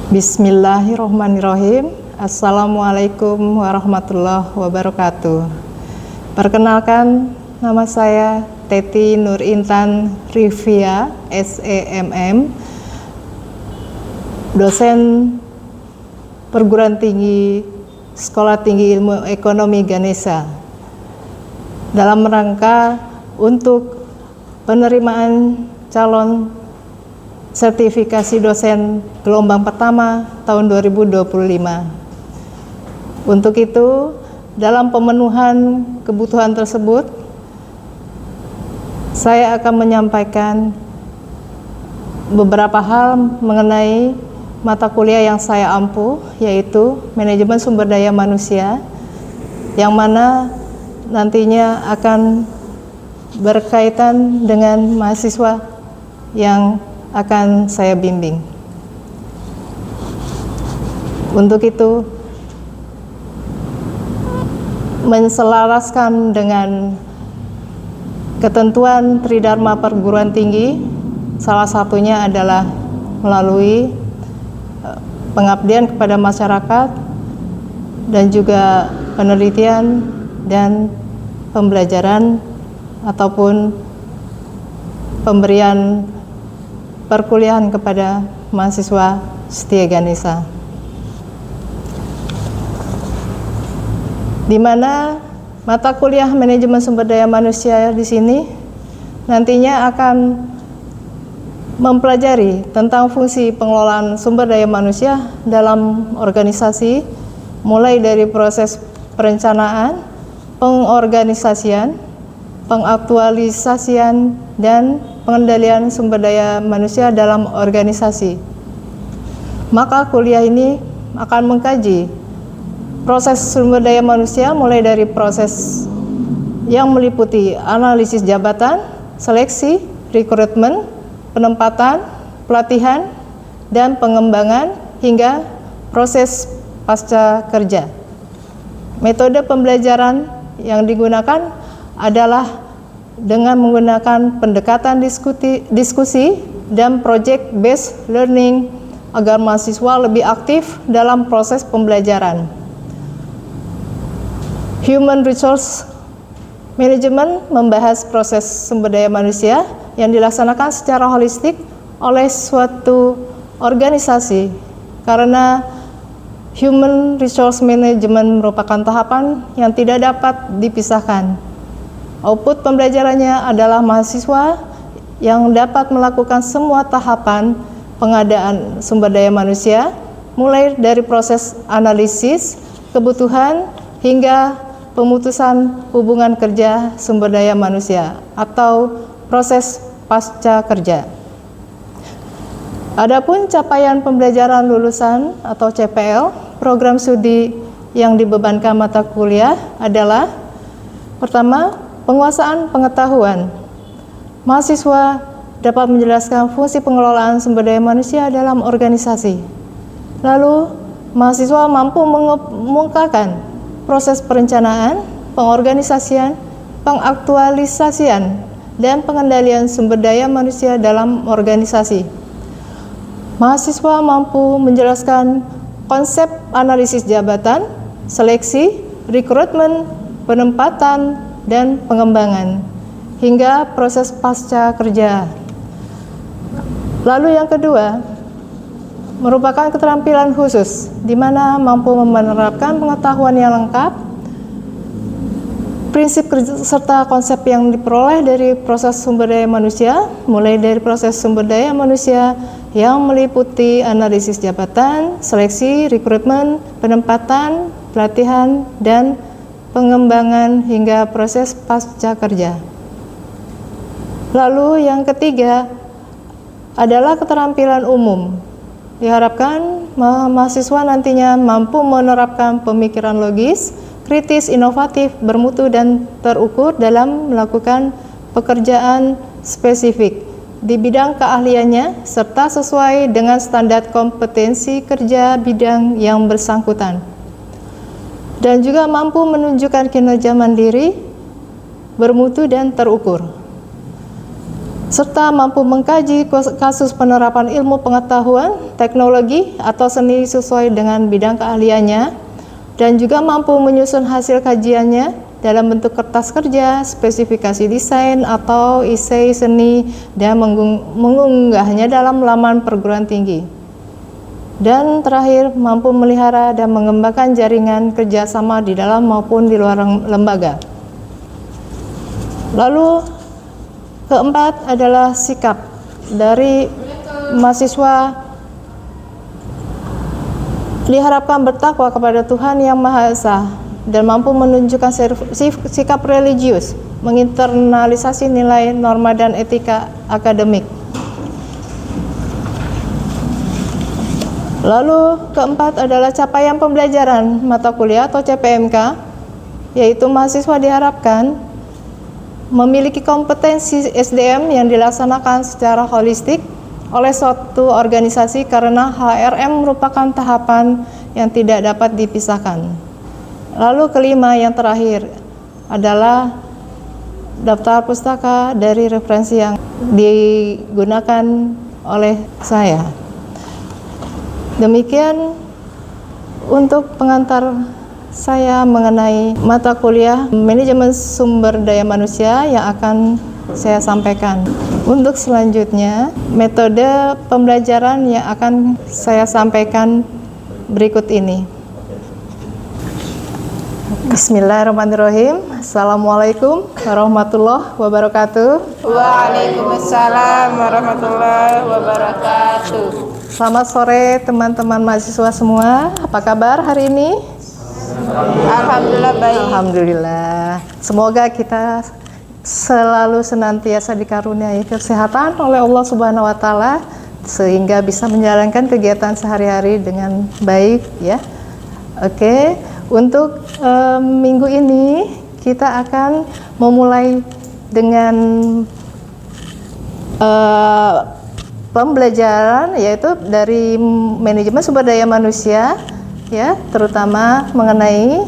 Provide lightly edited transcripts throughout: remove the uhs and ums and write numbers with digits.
Bismillahirrahmanirrahim. Assalamualaikum warahmatullahi wabarakatuh. Perkenalkan, nama saya Teti Nur Intan Rivia, SEMM, dosen perguruan tinggi Sekolah Tinggi Ilmu Ekonomi Ganesha, dalam rangka untuk penerimaan calon sertifikasi dosen gelombang pertama tahun 2025. Untuk itu, dalam pemenuhan kebutuhan tersebut, saya akan menyampaikan beberapa hal mengenai mata kuliah yang saya ampu, yaitu Manajemen Sumber Daya Manusia, yang mana nantinya akan berkaitan dengan mahasiswa yang akan saya bimbing. Untuk itu, menselaraskan dengan ketentuan Tridharma Perguruan Tinggi, salah satunya adalah melalui pengabdian kepada masyarakat dan juga penelitian dan pembelajaran ataupun pemberian perkuliahan kepada mahasiswa setia Ganesha, di mana mata kuliah Manajemen Sumber Daya Manusia di sini nantinya akan mempelajari tentang fungsi pengelolaan sumber daya manusia dalam organisasi, mulai dari proses perencanaan, pengorganisasian, pengaktualisasian, dan pengendalian sumber daya manusia dalam organisasi. Maka kuliah ini akan mengkaji proses sumber daya manusia mulai dari proses yang meliputi analisis jabatan, seleksi, rekrutmen, penempatan, pelatihan, dan pengembangan hingga proses pasca kerja. Metode pembelajaran yang digunakan adalah dengan menggunakan pendekatan diskusi dan project based learning agar mahasiswa lebih aktif dalam proses pembelajaran. Human Resource Management membahas proses sumber daya manusia yang dilaksanakan secara holistik oleh suatu organisasi, karena Human Resource Management merupakan tahapan yang tidak dapat dipisahkan. Output pembelajarannya adalah mahasiswa yang dapat melakukan semua tahapan pengadaan sumber daya manusia, mulai dari proses analisis kebutuhan hingga pemutusan hubungan kerja sumber daya manusia atau proses pasca kerja. Adapun capaian pembelajaran lulusan atau CPL, program studi yang dibebankan mata kuliah adalah: pertama, penguasaan pengetahuan. Mahasiswa dapat menjelaskan fungsi pengelolaan sumber daya manusia dalam organisasi. Lalu, mahasiswa mampu mengemukakan proses perencanaan, pengorganisasian, pengaktualisasian, dan pengendalian sumber daya manusia dalam organisasi. Mahasiswa mampu menjelaskan konsep analisis jabatan, seleksi, rekrutmen, penempatan, dan pengembangan, hingga proses pasca kerja. Lalu yang kedua, merupakan keterampilan khusus, di mana mampu menerapkan pengetahuan yang lengkap, prinsip serta konsep yang diperoleh dari proses sumber daya manusia, mulai dari proses sumber daya manusia yang meliputi analisis jabatan, seleksi, rekrutmen, penempatan, pelatihan, dan pengembangan hingga proses pasca kerja. Lalu yang ketiga adalah keterampilan umum. Diharapkan mahasiswa nantinya mampu menerapkan pemikiran logis, kritis, inovatif, bermutu, dan terukur dalam melakukan pekerjaan spesifik di bidang keahliannya, serta sesuai dengan standar kompetensi kerja bidang yang bersangkutan, dan juga mampu menunjukkan kinerja mandiri, bermutu, dan terukur. serta mampu mengkaji kasus penerapan ilmu pengetahuan, teknologi, atau seni sesuai dengan bidang keahliannya, dan juga mampu menyusun hasil kajiannya dalam bentuk kertas kerja, spesifikasi desain, atau esai seni, dan mengunggahnya dalam laman perguruan tinggi. Dan terakhir, mampu melihara dan mengembangkan jaringan kerjasama di dalam maupun di luar lembaga. Lalu keempat adalah sikap dari mahasiswa diharapkan bertakwa kepada Tuhan Yang Maha Esa dan mampu menunjukkan sikap religius, menginternalisasi nilai, norma, dan etika akademik. Lalu keempat adalah capaian pembelajaran mata kuliah atau CPMK, yaitu mahasiswa diharapkan memiliki kompetensi SDM yang dilaksanakan secara holistik oleh suatu organisasi karena HRM merupakan tahapan yang tidak dapat dipisahkan. Lalu kelima yang terakhir adalah daftar pustaka dari referensi yang digunakan oleh saya. Demikian untuk pengantar saya mengenai mata kuliah Manajemen Sumber Daya Manusia yang akan saya sampaikan. Untuk selanjutnya, metode pembelajaran yang akan saya sampaikan berikut ini. Bismillahirrahmanirrahim. Assalamualaikum warahmatullahi wabarakatuh. Waalaikumsalam warahmatullahi wabarakatuh. Selamat sore teman-teman mahasiswa semua. Apa kabar hari ini? Alhamdulillah baik. Alhamdulillah. Semoga kita selalu senantiasa dikaruniai kesehatan oleh Allah Subhanahu wa taala sehingga bisa menjalankan kegiatan sehari-hari dengan baik ya. Oke, untuk minggu ini kita akan memulai dengan pembelajaran yaitu dari manajemen sumber daya manusia ya, terutama mengenai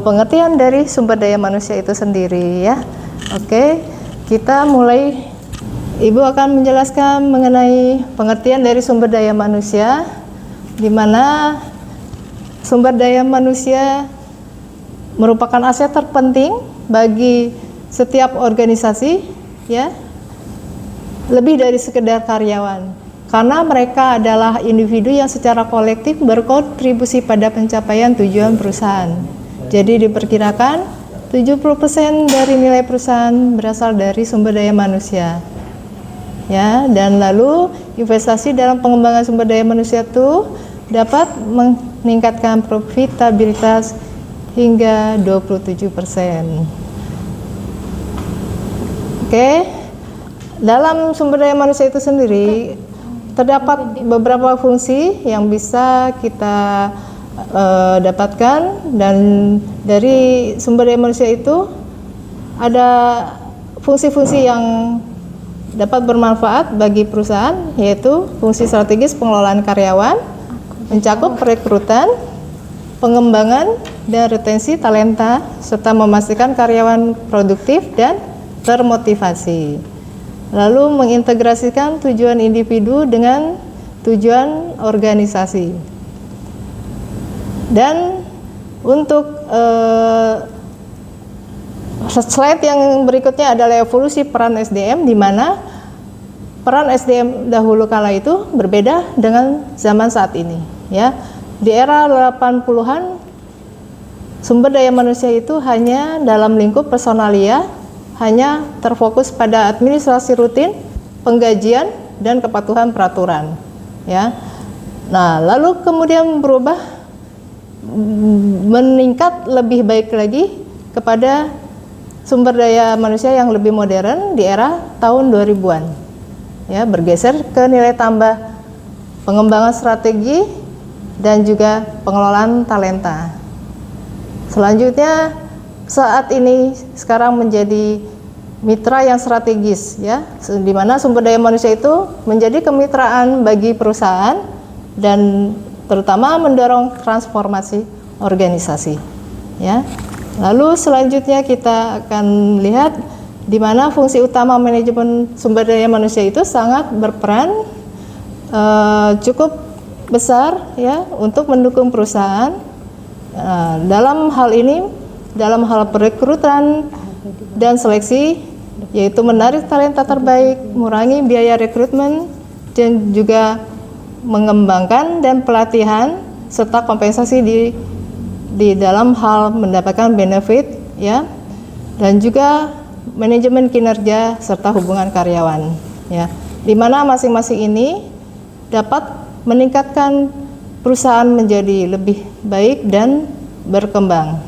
pengertian dari sumber daya manusia itu sendiri ya. Oke, kita mulai. Ibu akan menjelaskan mengenai pengertian dari sumber daya manusia, di mana sumber daya manusia merupakan aset terpenting bagi setiap organisasi ya, lebih dari sekedar karyawan, karena mereka adalah individu yang secara kolektif berkontribusi pada pencapaian tujuan perusahaan. Jadi diperkirakan 70% dari nilai perusahaan berasal dari sumber daya manusia. Ya, dan lalu investasi dalam pengembangan sumber daya manusia itu dapat meningkatkan profitabilitas hingga 27%. Oke. Dalam sumber daya manusia itu sendiri terdapat beberapa fungsi yang bisa kita dapatkan, dan dari sumber daya manusia itu ada fungsi-fungsi yang dapat bermanfaat bagi perusahaan, yaitu fungsi strategis pengelolaan karyawan, mencakup perekrutan, pengembangan dan retensi talenta, serta memastikan karyawan produktif dan termotivasi. Lalu mengintegrasikan tujuan individu dengan tujuan organisasi. Dan untuk slide yang berikutnya adalah evolusi peran SDM, di mana peran SDM dahulu kala itu berbeda dengan zaman saat ini ya. Di era 80-an sumber daya manusia itu hanya dalam lingkup personalia, hanya terfokus pada administrasi rutin, penggajian, dan kepatuhan peraturan ya. Nah, lalu kemudian berubah meningkat lebih baik lagi kepada sumber daya manusia yang lebih modern di era tahun 2000-an ya, bergeser ke nilai tambah pengembangan strategi dan juga pengelolaan talenta. Selanjutnya saat ini sekarang menjadi mitra yang strategis ya, di mana sumber daya manusia itu menjadi kemitraan bagi perusahaan dan terutama mendorong transformasi organisasi ya. Lalu selanjutnya kita akan lihat di mana fungsi utama manajemen sumber daya manusia itu sangat berperan cukup besar ya untuk mendukung perusahaan dalam hal ini, dalam hal perekrutan dan seleksi, yaitu menarik talenta terbaik, mengurangi biaya rekrutmen, dan juga mengembangkan dan pelatihan serta kompensasi di dalam hal mendapatkan benefit ya, dan juga manajemen kinerja serta hubungan karyawan ya, di mana masing-masing ini dapat meningkatkan perusahaan menjadi lebih baik dan berkembang.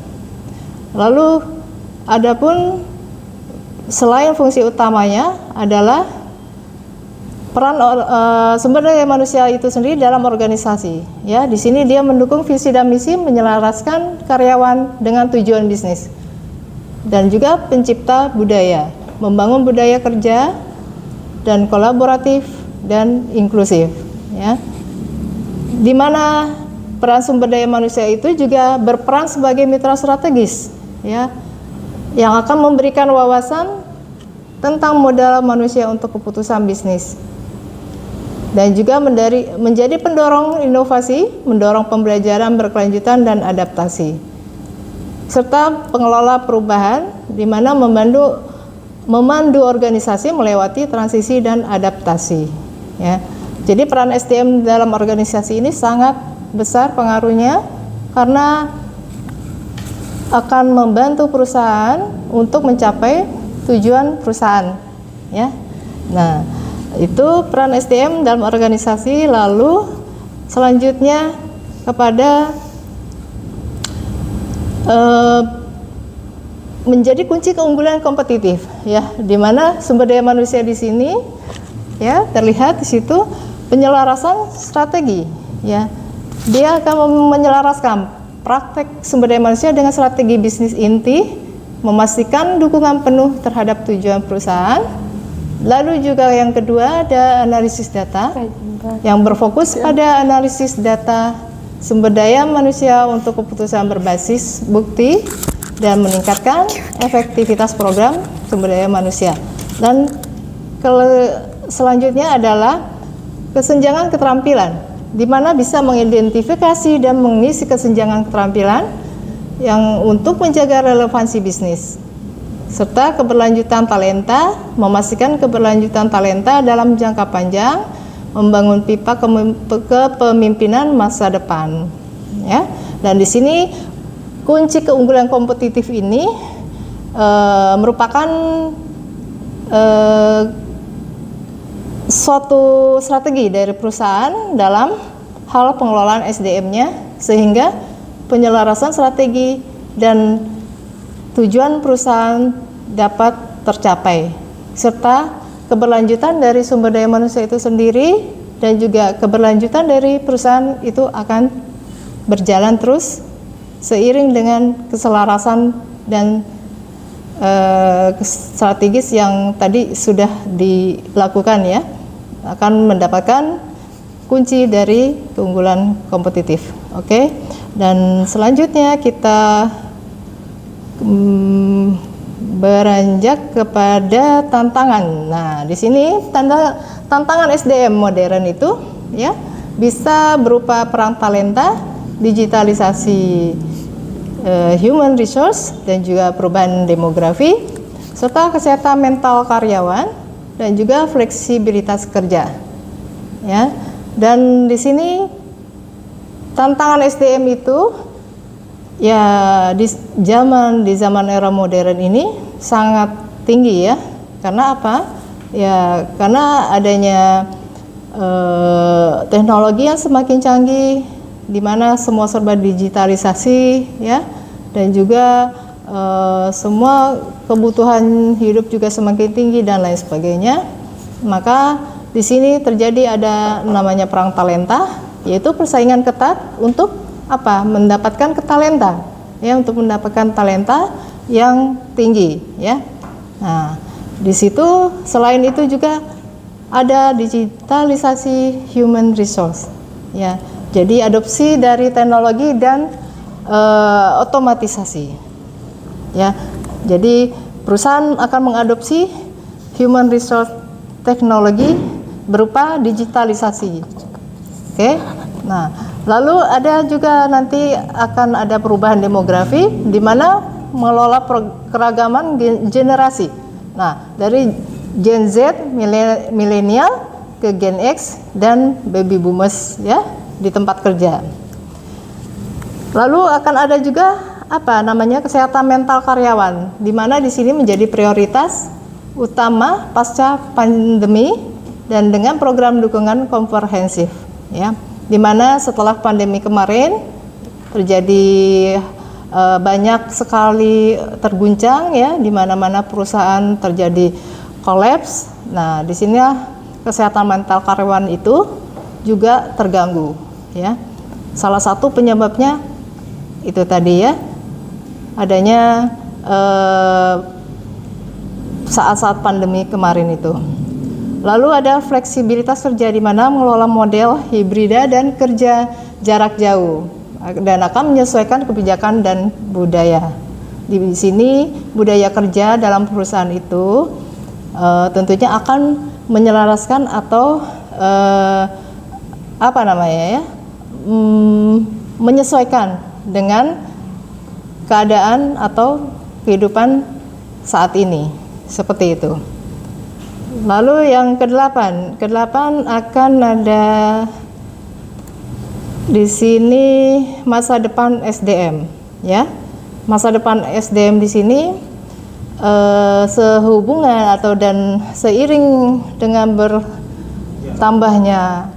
Lalu adapun selain fungsi utamanya adalah peran sumber daya manusia itu sendiri dalam organisasi ya. Di sini dia mendukung visi dan misi, menyelaraskan karyawan dengan tujuan bisnis, dan juga pencipta budaya, membangun budaya kerja dan kolaboratif dan inklusif ya, di mana peran sumber daya manusia itu juga berperan sebagai mitra strategis ya, yang akan memberikan wawasan tentang modal manusia untuk keputusan bisnis, dan juga menjadi pendorong inovasi, mendorong pembelajaran berkelanjutan dan adaptasi, serta pengelola perubahan, di mana memandu organisasi melewati transisi dan adaptasi ya. Jadi peran SDM dalam organisasi ini sangat besar pengaruhnya, karena akan membantu perusahaan untuk mencapai tujuan perusahaan ya. Nah, itu peran SDM dalam organisasi. Lalu selanjutnya kepada menjadi kunci keunggulan kompetitif ya, di mana sumber daya manusia di sini ya terlihat di situ penyelarasan strategi ya. Dia akan menyelaraskan praktek sumber daya manusia dengan strategi bisnis inti, memastikan dukungan penuh terhadap tujuan perusahaan. Lalu juga yang kedua ada analisis data yang berfokus pada analisis data sumber daya manusia untuk keputusan berbasis bukti dan meningkatkan efektivitas program sumber daya manusia. Dan selanjutnya adalah kesenjangan keterampilan, di mana bisa mengidentifikasi dan mengisi kesenjangan keterampilan yang untuk menjaga relevansi bisnis, serta keberlanjutan talenta, memastikan keberlanjutan talenta dalam jangka panjang, membangun pipa kepemimpinan masa depan ya. Dan di sini kunci keunggulan kompetitif ini merupakan suatu strategi dari perusahaan dalam hal pengelolaan SDM-nya, sehingga penyelarasan strategi dan tujuan perusahaan dapat tercapai, serta keberlanjutan dari sumber daya manusia itu sendiri dan juga keberlanjutan dari perusahaan itu akan berjalan terus seiring dengan keselarasan dan strategis yang tadi sudah dilakukan ya, akan mendapatkan kunci dari keunggulan kompetitif. Oke. Dan selanjutnya kita beranjak kepada tantangan. Nah, di sini tantangan SDM modern itu ya bisa berupa perang talenta, digitalisasi human resource, dan juga perubahan demografi, serta kesehatan mental karyawan, dan juga fleksibilitas kerja. Ya. Dan di sini tantangan SDM itu ya di zaman era modern ini sangat tinggi ya. Karena apa? Ya karena adanya teknologi yang semakin canggih, di mana semua serba digitalisasi ya, dan juga semua kebutuhan hidup juga semakin tinggi dan lain sebagainya. Maka di sini terjadi ada namanya perang talenta, yaitu persaingan ketat untuk apa? Mendapatkan talenta ya, untuk mendapatkan talenta yang tinggi ya. Nah, di situ selain itu juga ada digitalisasi human resource ya. Jadi adopsi dari teknologi dan otomatisasi ya. Jadi perusahaan akan mengadopsi human resource technology berupa digitalisasi. Oke. Nah, lalu ada juga nanti akan ada perubahan demografi di mana mengelola keragaman generasi. Nah, dari Gen Z, milenial ke Gen X dan baby boomers ya di tempat kerja. Lalu akan ada juga kesehatan mental karyawan, di mana di sini menjadi prioritas utama pasca pandemi dan dengan program dukungan komprehensif, ya, di mana setelah pandemi kemarin terjadi banyak sekali terguncang, ya, di mana-mana perusahaan terjadi kolaps. Nah, di sini kesehatan mental karyawan itu juga terganggu, ya. Salah satu penyebabnya itu tadi, ya, adanya saat-saat pandemi kemarin itu. Lalu ada fleksibilitas kerja di mana mengelola model hibrida dan kerja jarak jauh dan akan menyesuaikan kebijakan dan budaya. Di sini budaya kerja dalam perusahaan itu tentunya akan menyelaraskan atau menyesuaikan dengan keadaan atau kehidupan saat ini, seperti itu. Lalu yang kedelapan akan ada di sini masa depan SDM, ya. Masa depan SDM di sini sehubungan atau dan seiring dengan bertambahnya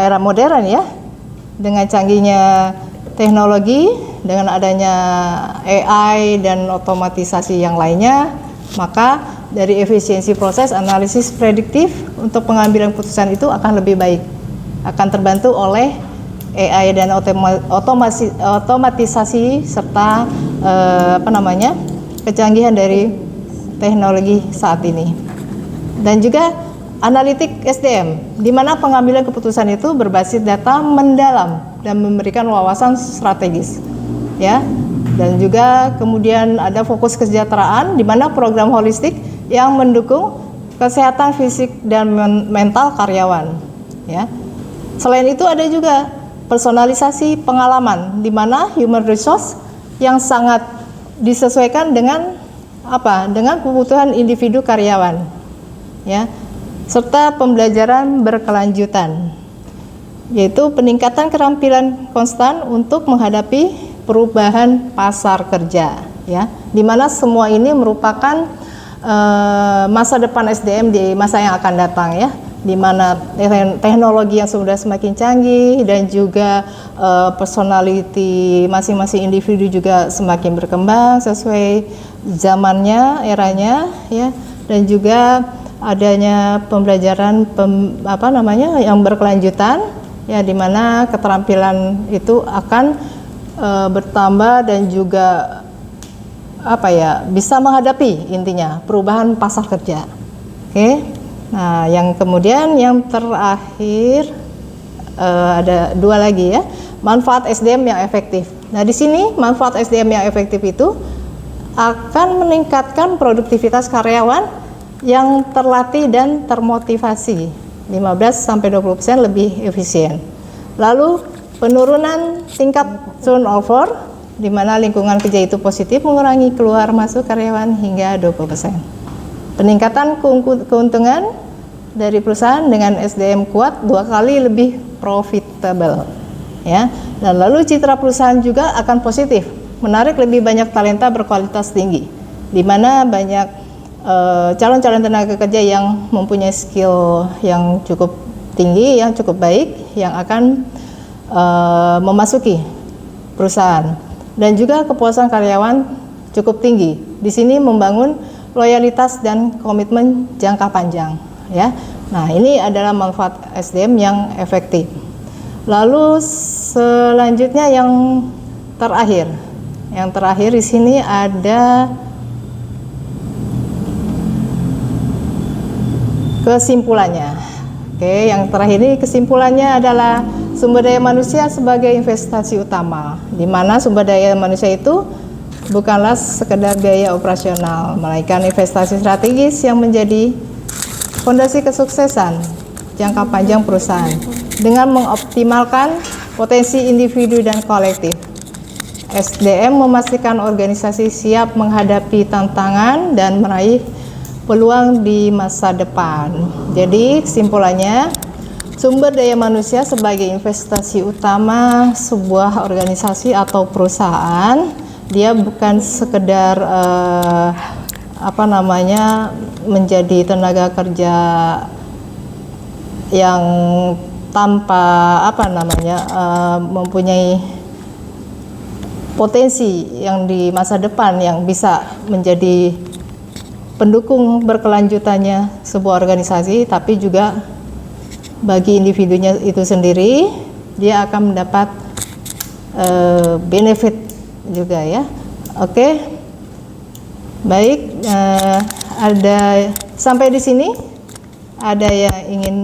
era modern, ya, dengan canggihnya teknologi, dengan adanya AI dan otomatisasi yang lainnya, maka dari efisiensi proses analisis prediktif untuk pengambilan keputusan itu akan lebih baik, akan terbantu oleh AI dan otomatisasi serta kecanggihan dari teknologi saat ini. Dan juga analitik SDM, di mana pengambilan keputusan itu berbasis data mendalam dan memberikan wawasan strategis, ya. Dan juga kemudian ada fokus kesejahteraan, di mana program holistik yang mendukung kesehatan fisik dan mental karyawan, ya. Selain itu ada juga personalisasi pengalaman, di mana human resource yang sangat disesuaikan dengan dengan kebutuhan individu karyawan, ya, serta pembelajaran berkelanjutan, yaitu peningkatan keterampilan konstan untuk menghadapi perubahan pasar kerja, ya, di mana semua ini merupakan masa depan SDM di masa yang akan datang, ya, di mana teknologi yang sudah semakin canggih dan juga personality masing-masing individu juga semakin berkembang sesuai zamannya, eranya, ya, dan juga adanya pembelajaran yang berkelanjutan, ya, di mana keterampilan itu akan bertambah dan juga bisa menghadapi intinya perubahan pasar kerja. Oke. Nah, yang kemudian yang terakhir ada dua lagi, ya, manfaat SDM yang efektif. Nah, di sini manfaat SDM yang efektif itu akan meningkatkan produktivitas karyawan yang terlatih dan termotivasi 15-20% lebih efisien. Lalu penurunan tingkat turnover, di mana lingkungan kerja itu positif, mengurangi keluar masuk karyawan hingga 20%. Peningkatan keuntungan dari perusahaan dengan SDM kuat 2 kali lebih profitable, ya. Dan lalu citra perusahaan juga akan positif, menarik lebih banyak talenta berkualitas tinggi, di mana banyak calon-calon tenaga kerja yang mempunyai skill yang cukup tinggi, yang cukup baik, yang akan memasuki perusahaan. Dan juga kepuasan karyawan cukup tinggi. Di sini membangun loyalitas dan komitmen jangka panjang, ya. Nah, ini adalah manfaat SDM yang efektif. Lalu selanjutnya yang terakhir. Yang terakhir di sini ada kesimpulannya. Oke, yang terakhir ini kesimpulannya adalah sumber daya manusia sebagai investasi utama, di mana sumber daya manusia itu bukanlah sekedar biaya operasional, melainkan investasi strategis yang menjadi fondasi kesuksesan jangka panjang perusahaan dengan mengoptimalkan potensi individu dan kolektif. SDM memastikan organisasi siap menghadapi tantangan dan meraih peluang di masa depan. Jadi kesimpulannya, sumber daya manusia sebagai investasi utama sebuah organisasi atau perusahaan, dia bukan sekedar menjadi tenaga kerja yang tanpa mempunyai potensi yang di masa depan yang bisa menjadi pendukung berkelanjutannya sebuah organisasi, tapi juga bagi individunya itu sendiri dia akan mendapat benefit juga ya. Oke. Baik, ada sampai di sini ada yang ingin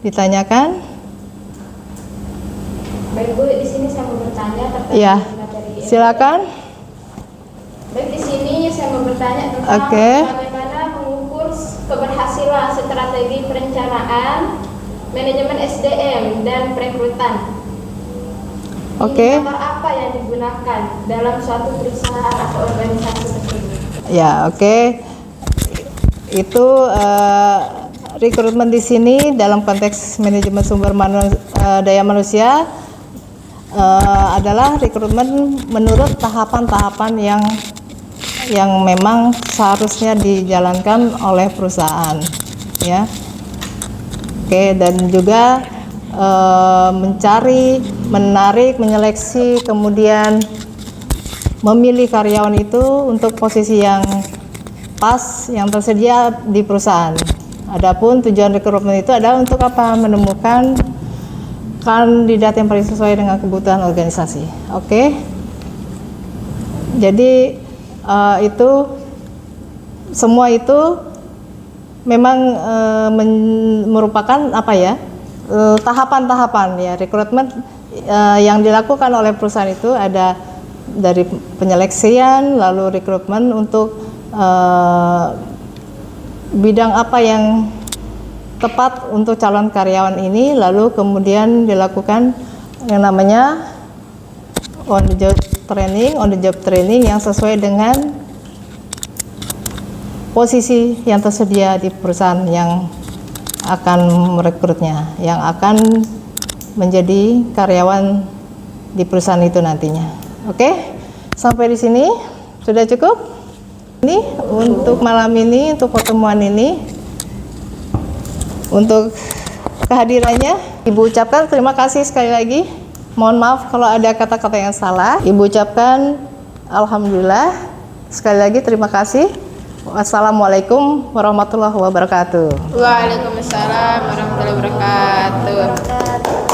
ditanyakan? Baik Bu, di sini saya mau bertanya terkait Ya, materi. silakan. Baik, di sini saya mau bertanya tentang bagaimana mengukur keberhasilan strategi perencanaan, manajemen SDM dan perekrutan. Indikator apa yang digunakan dalam suatu perusahaan atau organisasi tersebut? Ya, oke. Itu rekrutmen di sini dalam konteks manajemen sumber daya manusia adalah rekrutmen menurut tahapan-tahapan yang memang seharusnya dijalankan oleh perusahaan, ya. Oke, dan juga mencari, menarik, menyeleksi, kemudian memilih karyawan itu untuk posisi yang pas yang tersedia di perusahaan. Adapun tujuan rekrutmen itu adalah untuk apa? Menemukan kandidat yang paling sesuai dengan kebutuhan organisasi. Oke. Jadi itu semua itu memang merupakan tahapan-tahapan ya rekrutmen yang dilakukan oleh perusahaan itu ada dari penyeleksian, lalu rekrutmen untuk bidang apa yang tepat untuk calon karyawan ini, lalu kemudian dilakukan yang namanya on the job training yang sesuai dengan posisi yang tersedia di perusahaan yang akan merekrutnya, yang akan menjadi karyawan di perusahaan itu nantinya. Oke, sampai di sini sudah cukup. Ini untuk malam ini, untuk pertemuan ini, untuk kehadirannya, Ibu ucapkan terima kasih sekali lagi. Mohon maaf kalau ada kata-kata yang salah. Ibu ucapkan alhamdulillah. Sekali lagi terima kasih. Wassalamualaikum warahmatullahi wabarakatuh. Waalaikumsalam warahmatullahi wabarakatuh.